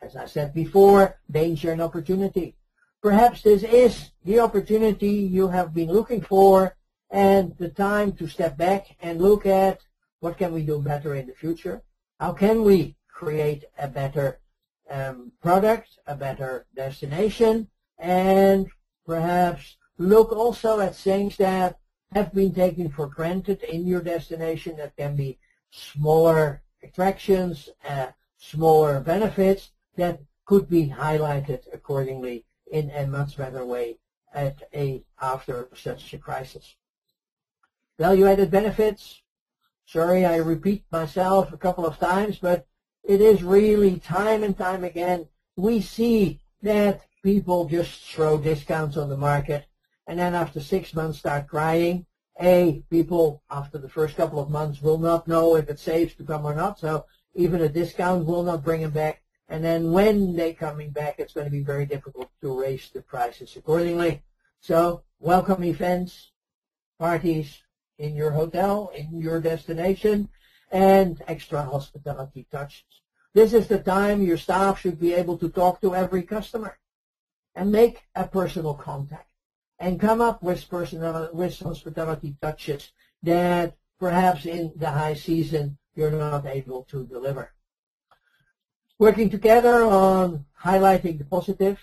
Speaker 2: as I said before, danger and opportunity. Perhaps this is the opportunity you have been looking for and the time to step back and look at what can we do better in the future. How can we create a better product, a better destination, and perhaps look also at things that have been taken for granted in your destination that can be smaller attractions, smaller benefits that could be highlighted accordingly in a much better way after such a crisis. Value-added benefits. Sorry, I repeat myself a couple of times, but it is really time and time again we see that people just throw discounts on the market and then after 6 months start crying. People after the first couple of months will not know if it's safe to come or not, so even a discount will not bring them back. And then when they're coming back, it's going to be very difficult to raise the prices accordingly. So welcome events, parties in your hotel, in your destination, and extra hospitality touches. This is the time your staff should be able to talk to every customer and make a personal contact and come up with hospitality touches that perhaps in the high season you're not able to deliver. Working together on highlighting the positive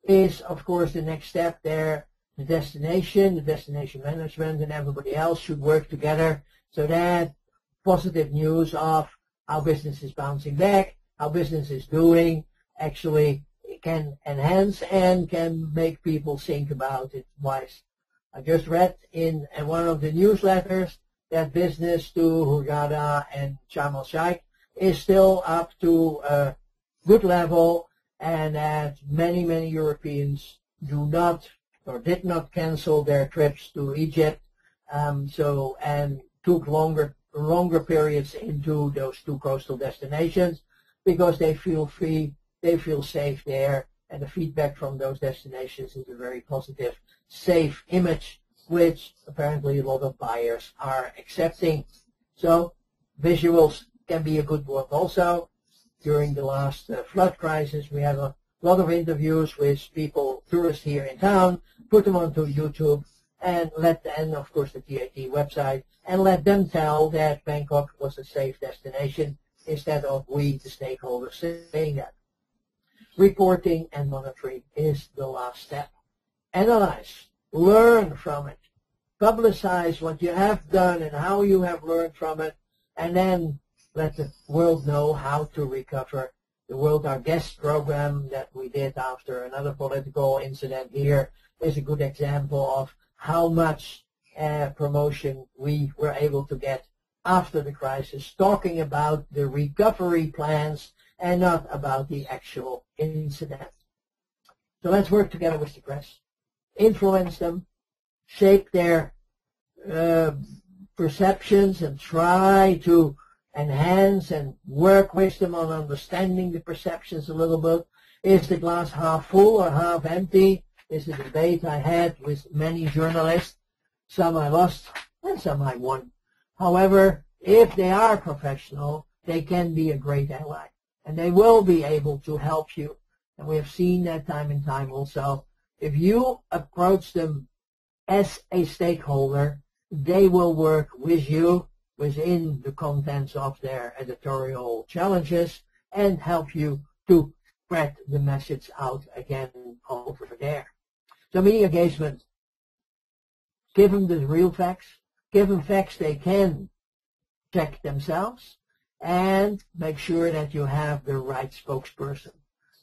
Speaker 2: is, of course, the next step there. The destination management, and everybody else should work together so that positive news of how business is bouncing back, how business is doing, actually can enhance and can make people think about it twice. I just read in one of the newsletters that business to Hurghada and Sharm el-Sheikh is still up to a good level, and that many, many Europeans do not or did not cancel their trips to Egypt, and took longer periods into those two coastal destinations because they feel free, they feel safe there, and the feedback from those destinations is a very positive, safe image, which apparently a lot of buyers are accepting. So visuals can be a good work also. During the last flood crisis, we had a lot of interviews with people tourists here in town, put them onto YouTube, and of course the TAT website, and let them tell that Bangkok was a safe destination instead of we, the stakeholders, saying that. Reporting and monitoring is the last step. Analyze, learn from it, publicize what you have done and how you have learned from it, and then let the world know how to recover. The World Our Guest program that we did after another political incident here is a good example of how much promotion we were able to get after the crisis, talking about the recovery plans and not about the actual incident. So let's work together with the press, influence them, shape their perceptions, and try to enhance and work with them on understanding the perceptions a little bit. Is the glass half full or half empty? Is a debate I had with many journalists. Some I lost and some I won. However, if they are professional, they can be a great ally, and they will be able to help you. And we have seen that time and time also. If you approach them as a stakeholder, they will work with you within the contents of their editorial challenges and help you to spread the message out again over there. So media engagement, give them the real facts, give them facts they can check themselves, and make sure that you have the right spokesperson.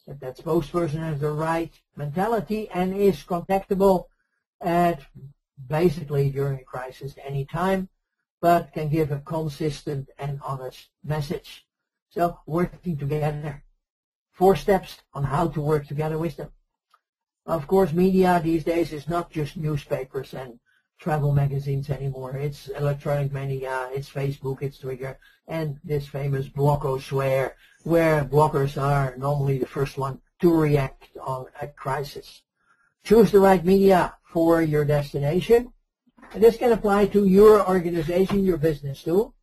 Speaker 2: That spokesperson has the right mentality and is contactable at basically during a crisis any time, but can give a consistent and honest message. So working together. 4 steps on how to work together with them. Of course, media these days is not just newspapers and travel magazines anymore. It's electronic media, it's Facebook, it's Twitter, and this famous blogosphere, where bloggers are normally the first one to react on a crisis. Choose the right media for your destination. And this can apply to your organization, your business too.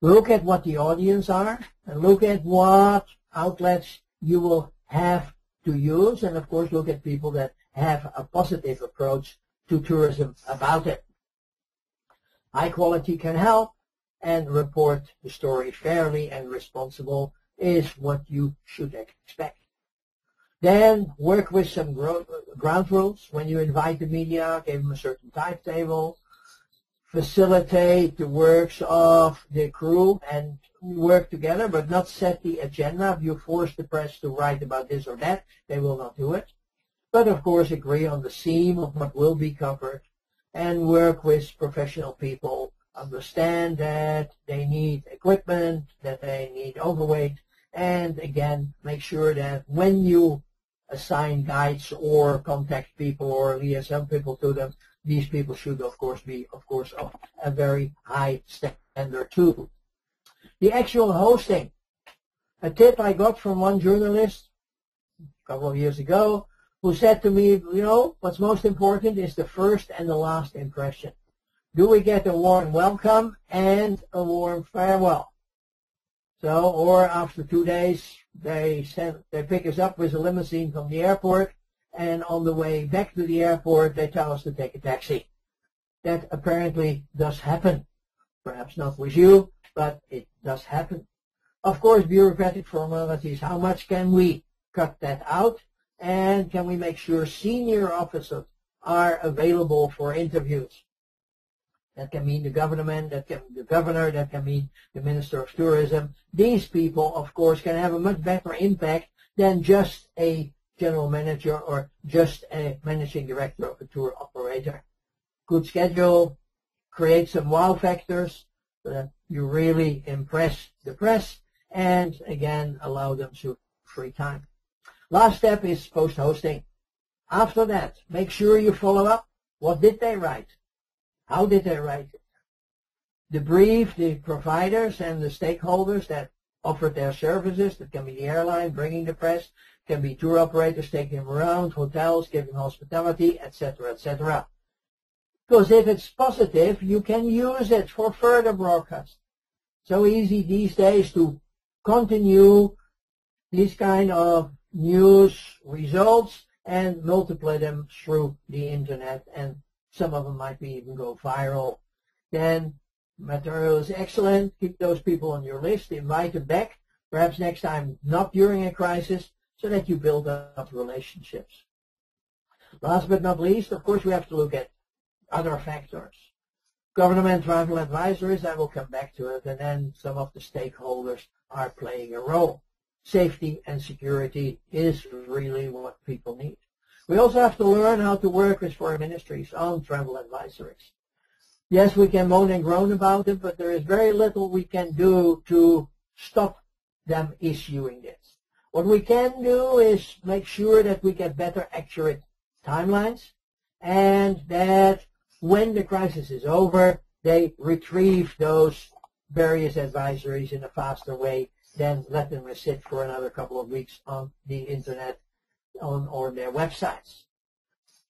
Speaker 2: Look at what the audience are, and look at what outlets you will have to use, and of course look at people that have a positive approach to tourism about it. High quality can help, and report the story fairly and responsible is what you should expect. Then work with some ground rules. When you invite the media, give them a certain timetable. Facilitate the works of the crew and work together, but not set the agenda. If you force the press to write about this or that, they will not do it. But of course agree on the theme of what will be covered and work with professional people. Understand that they need equipment, that they need overweight, and again, make sure that when you assign guides or contact people or liaison people to them, these people should of course be of a very high standard too. The actual hosting. A tip I got from one journalist a couple of years ago who said to me, you know, what's most important is the first and the last impression. Do we get a warm welcome and a warm farewell? So, or after 2 days, they pick us up with a limousine from the airport, and on the way back to the airport, they tell us to take a taxi. That apparently does happen. Perhaps not with you, but it does happen. Of course, bureaucratic formalities. How much can we cut that out? And can we make sure senior officers are available for interviews? That can mean the government, that can mean the governor, that can mean the Minister of Tourism. These people, of course, can have a much better impact than just a general manager or just a managing director of a tour operator. Good schedule, create some wow factors so that you really impress the press, and again, allow them to free time. Last step is post-hosting. After that, make sure you follow up. What did they write? How did they write it? Debrief the providers and the stakeholders that offered their services. That can be the airline bringing the press, can be tour operators taking them around, hotels giving hospitality, etc., etc. Because if it's positive, you can use it for further broadcast. So easy these days to continue these kind of news results and multiply them through the internet, and some of them might even go viral. Then material is excellent. Keep those people on your list. Invite them back, perhaps next time not during a crisis, so that you build up relationships. Last but not least, of course, we have to look at other factors. Government travel advisories, I will come back to it, and then some of the stakeholders are playing a role. Safety and security is really what people need. We also have to learn how to work with foreign ministries on travel advisories. Yes, we can moan and groan about it, but there is very little we can do to stop them issuing this. What we can do is make sure that we get better, accurate timelines, and that when the crisis is over, they retrieve those various advisories in a faster way than let them sit for another couple of weeks on the internet or their websites.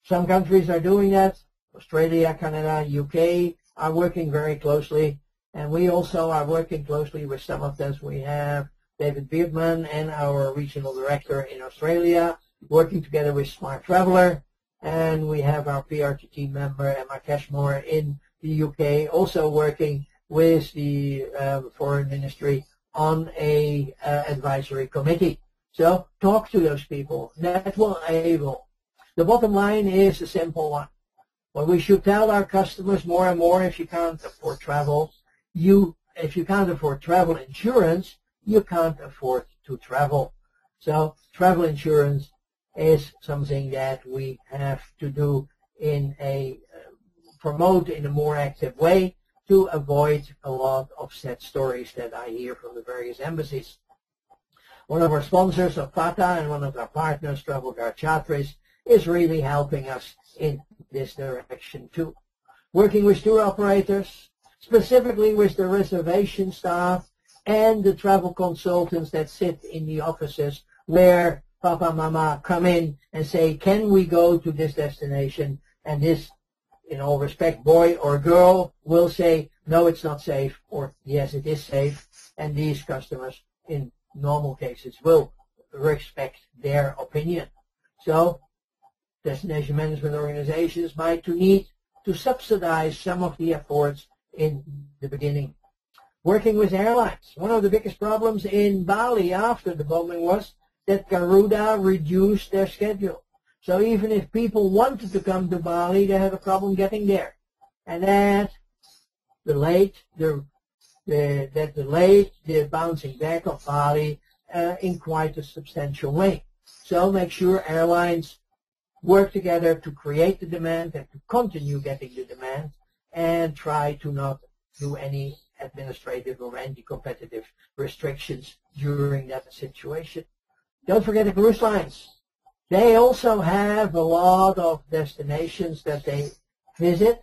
Speaker 2: Some countries are doing that. Australia, Canada, UK are working very closely, and we also are working closely with some of them. We have David Beardman and our regional director in Australia working together with Smart Traveller, and we have our PRTT member Emma Cashmore in the UK also working with the Foreign Ministry on a advisory committee. So talk to those people. That will enable. The bottom line is a simple one. What we should tell our customers more and more, if you can't afford travel, if you can't afford travel insurance, you can't afford to travel. So travel insurance is something that we have to do in a promote in a more active way to avoid a lot of sad stories that I hear from the various embassies. One of our sponsors of PATA and one of our partners, Travel Guard Chatris, is really helping us in this direction too. Working with tour operators, specifically with the reservation staff and the travel consultants that sit in the offices where Papa, Mama come in and say, can we go to this destination? And this, in all respect, boy or girl will say, no, it's not safe, or yes, it is safe. And these customers, in normal cases, will respect their opinion. So destination management organizations might need to subsidize some of the efforts in the beginning. Working with airlines. One of the biggest problems in Bali after the bombing was that Garuda reduced their schedule. So even if people wanted to come to Bali, they had a problem getting there. And that delayed the bouncing back of Bali in quite a substantial way. So make sure airlines work together to create the demand and to continue getting the demand, and try to not do any administrative or anti-competitive restrictions during that situation. Don't forget the cruise lines. They also have a lot of destinations that they visit.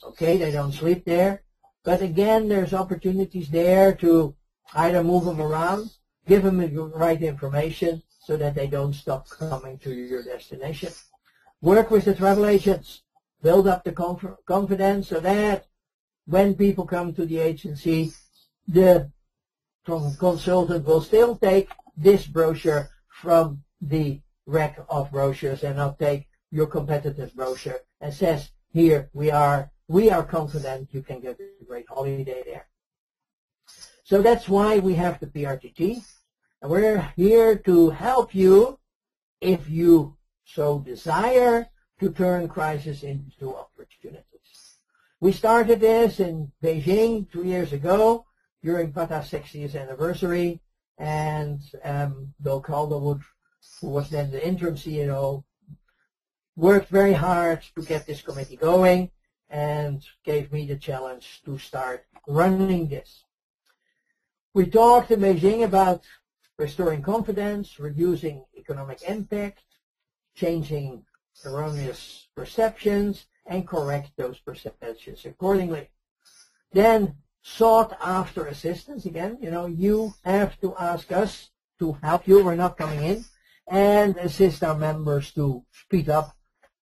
Speaker 2: Okay, they don't sleep there. But again, there's opportunities there to either move them around, give them the right information so that they don't stop coming to your destination. Work with the travel agents. Build up the confidence so that when people come to the agency, the consultant will still take this brochure from the rack of brochures and not take your competitor's brochure and says, here we are confident you can get a great holiday there. So that's why we have the PRTT, and we're here to help you if you so desire to turn crisis into opportunities. We started this in Beijing 2 years ago during PATA's 60th anniversary, and Bill Calderwood, who was then the interim CEO, worked very hard to get this committee going and gave me the challenge to start running this. We talked in Beijing about restoring confidence, reducing economic impact, changing erroneous perceptions, and correct those perceptions accordingly. Then sought after assistance. Again, you have to ask us to help you. We're not coming in. And assist our members to speed up,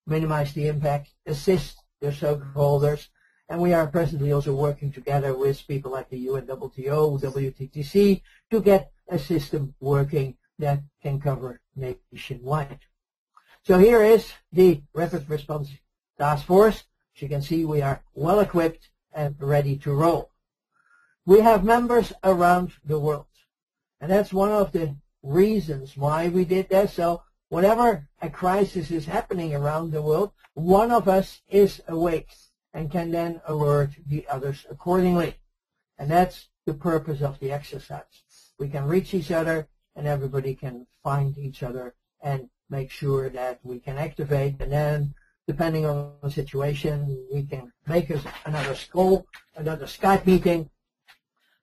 Speaker 2: minimize the impact, assist their stakeholders. And we are presently also working together with people like the UNWTO, WTTC, to get a system working that can cover nationwide. So here is the Rapid Response Task Force. As you can see, we are well equipped and ready to roll. We have members around the world. And that's one of the reasons why we did that. So whenever a crisis is happening around the world, one of us is awake and can then alert the others accordingly. And that's the purpose of the exercise. We can reach each other and everybody can find each other and make sure that we can activate, and then depending on the situation we can make another call, another Skype meeting.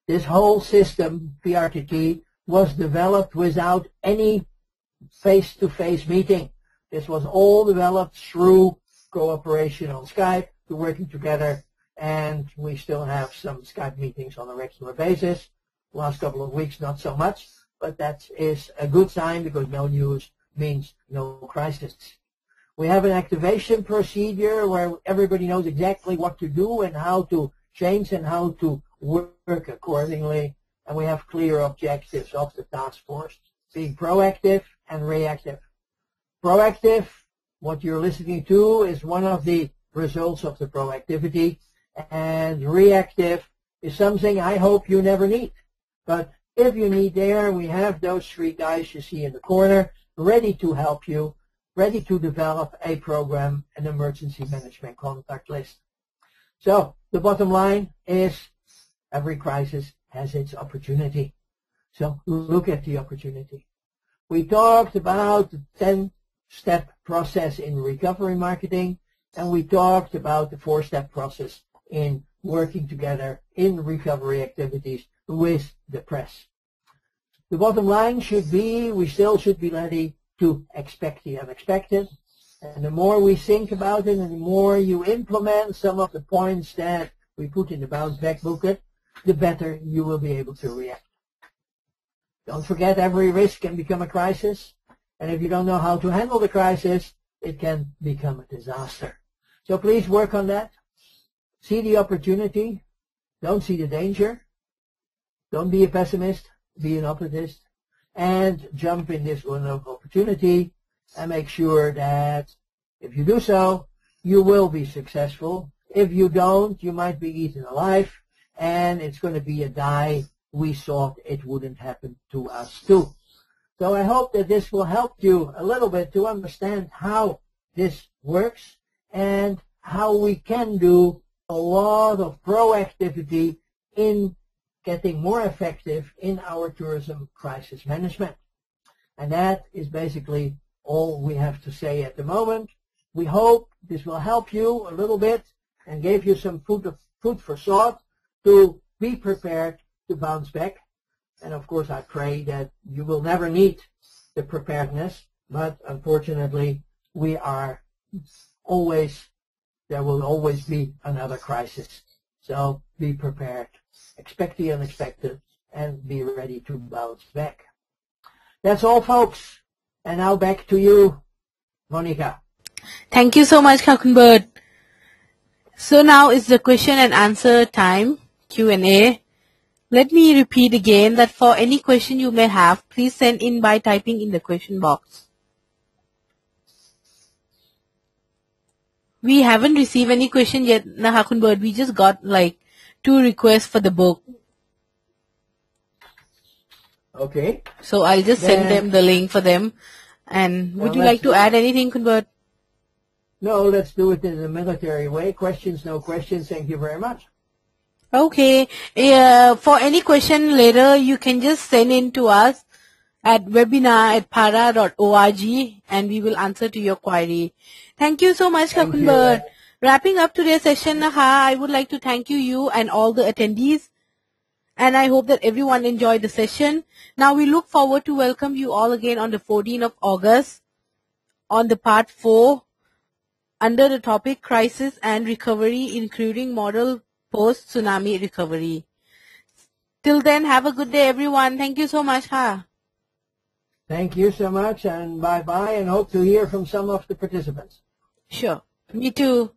Speaker 2: This whole system, PRTT, was developed without any face-to-face meeting. This was all developed through cooperation on Skype, through working together, and we still have some Skype meetings on a regular basis. Last couple of weeks, not so much, but that is a good sign because no news means no crisis. We have an activation procedure where everybody knows exactly what to do and how to change and how to work accordingly. And we have clear objectives of the task force, being proactive and reactive. Proactive, what you're listening to, is one of the results of the proactivity, and reactive is something I hope you never need. But if you need there, we have those three guys you see in the corner ready to help you, ready to develop a program, an emergency management contact list. So the bottom line is every crisis has its opportunity. So look at the opportunity. We talked about the 10-step process in recovery marketing, and we talked about the 4-step process in working together in recovery activities with the press. The bottom line should be we still should be ready to expect the unexpected. And the more we think about it and the more you implement some of the points that we put in the bounce back booklet, the better you will be able to react. Don't forget, every risk can become a crisis. And if you don't know how to handle the crisis, it can become a disaster. So please work on that. See the opportunity. Don't see the danger. Don't be a pessimist. Be an optimist. And jump in this window of opportunity and make sure that if you do so, you will be successful. If you don't, you might be eaten alive, and it's going to be a die we thought it wouldn't happen to us too. So I hope that this will help you a little bit to understand how this works and how we can do a lot of proactivity in getting more effective in our tourism crisis management. And that is basically all we have to say at the moment. We hope this will help you a little bit and give you some food for thought to be prepared to bounce back. And of course I pray that you will never need the preparedness, but unfortunately there will always be another crisis. So be prepared. Expect the unexpected and be ready to bounce back. That's all, folks. And now back to you, Monica.
Speaker 1: Thank you so much, Kakunbert. So now is the question and answer time, Q&A. Let me repeat again that for any question you may have, please send in by typing in the question box. We haven't received any question yet, Hakunbert. We just got like 2 requests for the book.
Speaker 2: Okay.
Speaker 1: So I'll just send them the link for them. And would you like to add anything, Kunbert?
Speaker 2: No, let's do it in the military way. Questions, no questions. Thank you very much.
Speaker 1: Okay. For any question later, you can just send in to us at webinar@para.org and we will answer to your query. Thank you so much, Kakunbert. Wrapping up today's session, I would like to thank you and all the attendees. And I hope that everyone enjoyed the session. Now we look forward to welcome you all again on the 14th of August on the part 4 under the topic Crisis and Recovery, including Model Post-Tsunami Recovery. Till then, have a good day, everyone. Thank you so much.
Speaker 2: Thank you so much, and bye-bye, and hope to hear from some of the participants.
Speaker 1: Sure. Me too.